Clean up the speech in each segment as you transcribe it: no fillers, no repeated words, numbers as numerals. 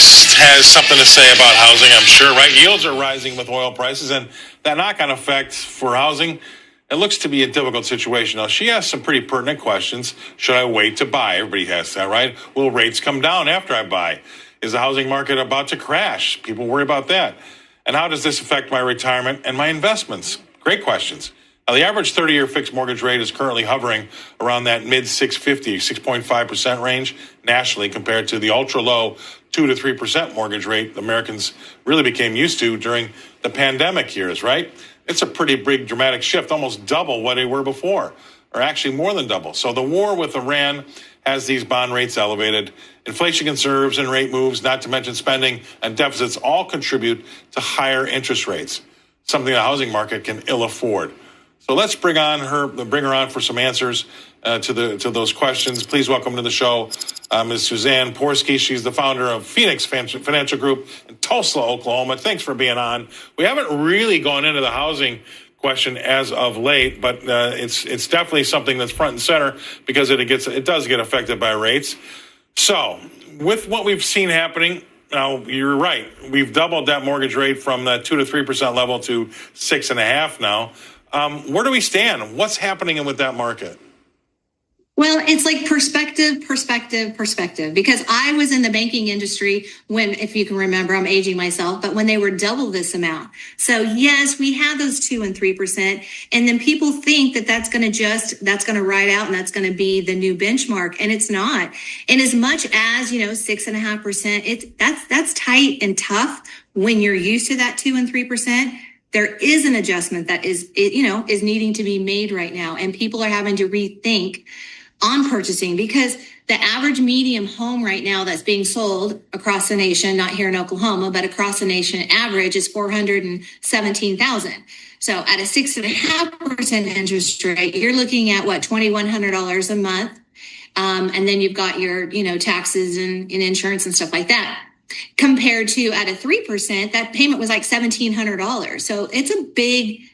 This has something to say about housing, I'm sure, right? Yields are rising with oil prices, and that knock-on effect for housing, it looks to be a difficult situation. Now, she asked some pretty pertinent questions. Should I wait to buy? Everybody has that, right? Will rates come down after I buy? Is the housing market about to crash? People worry about that. And how does this affect my retirement and my investments? Great questions. Now, the average 30-year fixed mortgage rate is currently hovering around that mid 6.5% range nationally, compared to the ultra-low 2 to 3% mortgage rate Americans really became used to during the pandemic years, right? It's a pretty big, dramatic shift, almost double what they were before, or actually more than double. So the war with Iran has these bond rates elevated. Inflation concerns and rate moves, not to mention spending and deficits, all contribute to higher interest rates, something the housing market can ill afford. So let's bring her on for some answers to those questions. Please welcome to the show Ms. Suzanne Porske. She's the founder of Phoenix Financial Group in Tulsa, Oklahoma. Thanks for being on. We haven't really gone into the housing question as of late, but it's definitely something that's front and center because it does get affected by rates. So with what we've seen happening, now you're right, we've doubled that mortgage rate from the 2 to 3% level to 6.5% now. Where do we stand? What's happening with that market? Well, it's like perspective, because I was in the banking industry when, if you can remember, I'm aging myself, but when they were double this amount. So yes, we have those 2 and 3%. And then people think that that's going to ride out and that's going to be the new benchmark. And it's not. And as much as, 6.5%, that's tight and tough when you're used to that 2 and 3%. There is an adjustment that is needing to be made right now. And people are having to rethink on purchasing, because the average medium home right now that's being sold across the nation, not here in Oklahoma, but across the nation, average is $417,000. So at a 6.5% interest rate, you're looking at $2,100 a month. And then you've got your, taxes and insurance and stuff like that. Compared to at a 3%, that payment was like $1,700. So it's a big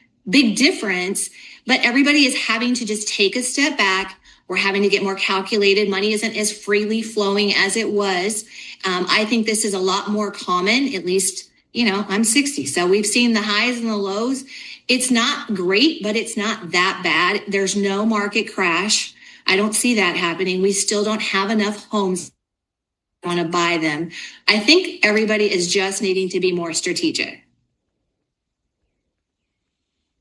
difference, but everybody is having to just take a step back. We're having to get more calculated. Money isn't as freely flowing as it was. I think this is a lot more common, at least, I'm 60. So we've seen the highs and the lows. It's not great, but it's not that bad. There's no market crash. I don't see that happening. We still don't have enough homes want to buy them. I think everybody is just needing to be more strategic.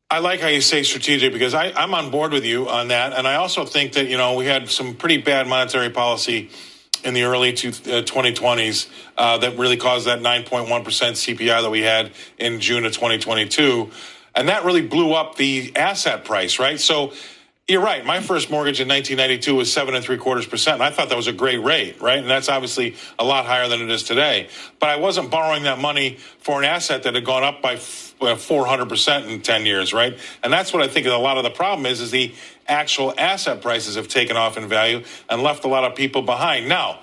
I like how you say strategic, because I'm on board with you on that. And I also think that, we had some pretty bad monetary policy in the early 2020s that really caused that 9.1% CPI that we had in June of 2022. And that really blew up the asset price, right? So you're right. My first mortgage in 1992 was 7.75%. And I thought that was a great rate, right? And that's obviously a lot higher than it is today. But I wasn't borrowing that money for an asset that had gone up by 400% in 10 years, right? And that's what I think a lot of the problem is the actual asset prices have taken off in value and left a lot of people behind. Now,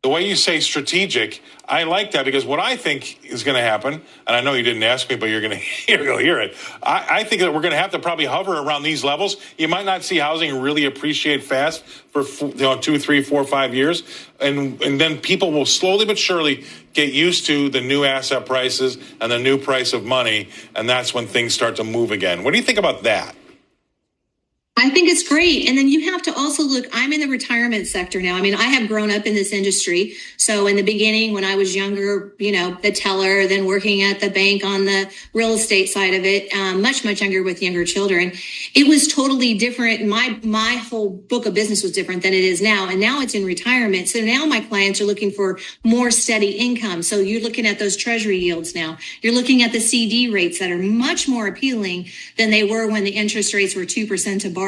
the way you say strategic, I like that, because what I think is going to happen, and I know you didn't ask me, but you're going to hear it. I think that we're going to have to probably hover around these levels. You might not see housing really appreciate fast for 2, 3, 4, 5 years. And then people will slowly but surely get used to the new asset prices and the new price of money. And that's when things start to move again. What do you think about that? I think it's great. And then you have to also look, I'm in the retirement sector now. I mean, I have grown up in this industry. So in the beginning, when I was younger, the teller, then working at the bank on the real estate side of it, much younger with younger children, it was totally different. My whole book of business was different than it is now. And now it's in retirement. So now my clients are looking for more steady income. So you're looking at those treasury yields now. You're looking at the CD rates that are much more appealing than they were when the interest rates were 2% to borrow.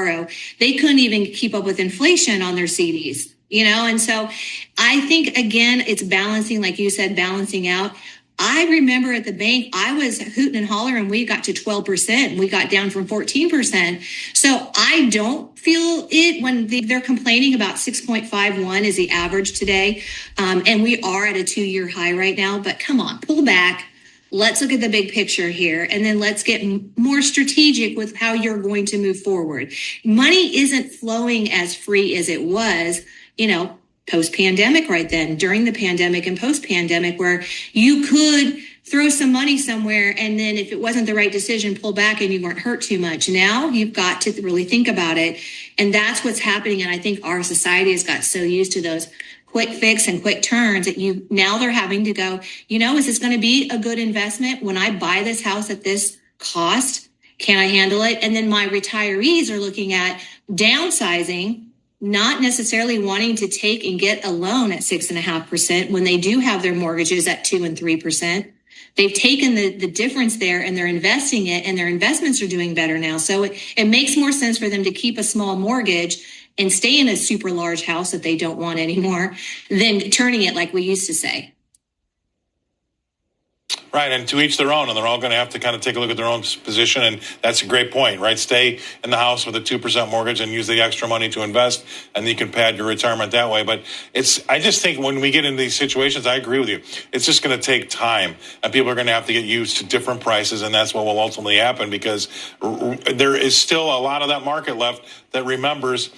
They couldn't even keep up with inflation on their CDs, and so I think, again, it's balancing, like you said, balancing out. I remember at the bank, I was hooting and hollering. We got to 12%. We got down from 14%. So I don't feel it when they're complaining about 6.51 is the average today. And we are at a 2-year high right now. But come on, pull back. Let's look at the big picture here, and then let's get more strategic with how you're going to move forward. Money isn't flowing as free as it was, post-pandemic right then, during the pandemic and post-pandemic, where you could throw some money somewhere and then if it wasn't the right decision, pull back and you weren't hurt too much. Now you've got to really think about it. And that's what's happening. And I think our society has got so used to those quick fix and quick turns that now they're having to go, is this going to be a good investment? When I buy this house at this cost, can I handle it? And then my retirees are looking at downsizing, not necessarily wanting to take and get a loan at 6.5% when they do have their mortgages at 2 and 3%. They've taken the difference there and they're investing it, and their investments are doing better now. So it makes more sense for them to keep a small mortgage and stay in a super large house that they don't want anymore than turning it like we used to say. Right, and to each their own, and they're all going to have to kind of take a look at their own position, and that's a great point, right? Stay in the house with a 2% mortgage and use the extra money to invest, and you can pad your retirement that way. But I just think when we get into these situations, I agree with you. It's just going to take time, and people are going to have to get used to different prices, and that's what will ultimately happen because there is still a lot of that market left that remembers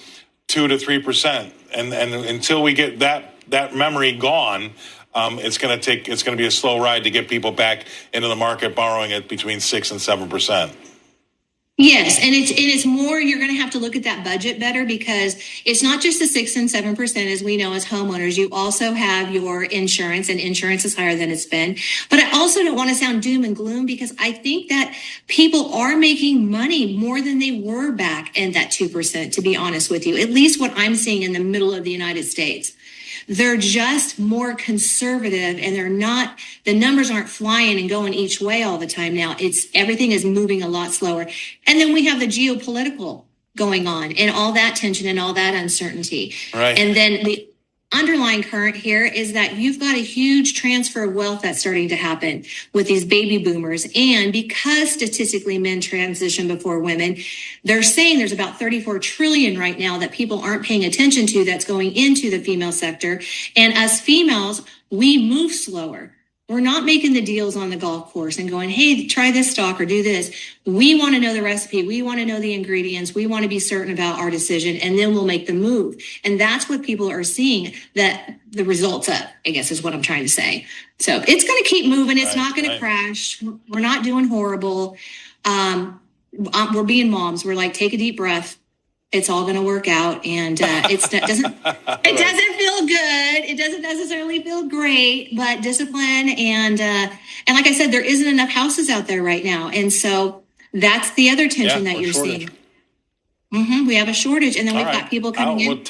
2 to 3%, and until we get that memory gone. It's going to be a slow ride to get people back into the market borrowing at between 6 and 7%. Yes, and it's more, you're going to have to look at that budget better because it's not just the 6 and 7% as we know as homeowners. You also have your insurance, and insurance is higher than it's been. But I also don't want to sound doom and gloom because I think that people are making money more than they were back in that 2%, to be honest with you, at least what I'm seeing in the middle of the United States. They're just more conservative and the numbers aren't flying and going each way all the time now. Everything is moving a lot slower. And then we have the geopolitical going on and all that tension and all that uncertainty. Right. And then the underlying current here is that you've got a huge transfer of wealth that's starting to happen with these baby boomers. And because statistically men transition before women, they're saying there's about 34 trillion right now that people aren't paying attention to that's going into the female sector. And as females, we move slower. We're not making the deals on the golf course and going, hey, try this stock or do this. We want to know the recipe. We want to know the ingredients. We want to be certain about our decision, and then we'll make the move. And that's what people are seeing, that the results of, I guess is what I'm trying to say. So it's going to keep moving. It's not going to crash. We're not doing horrible. We're being moms. We're like, take a deep breath. It's all going to work out, and it doesn't feel good. It doesn't necessarily feel great, but discipline and like I said, there isn't enough houses out there right now, and so that's the other tension that you're seeing. We have a shortage, and then we've got people coming in.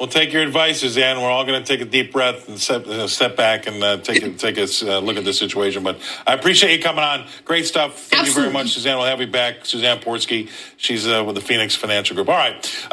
We'll take your advice, Suzanne. We're all going to take a deep breath and step back and take a look at the situation. But I appreciate you coming on. Great stuff. Thank you very much, Suzanne. We'll have you back. Suzanne Porske. She's with the Phoenix Financial Group. All right.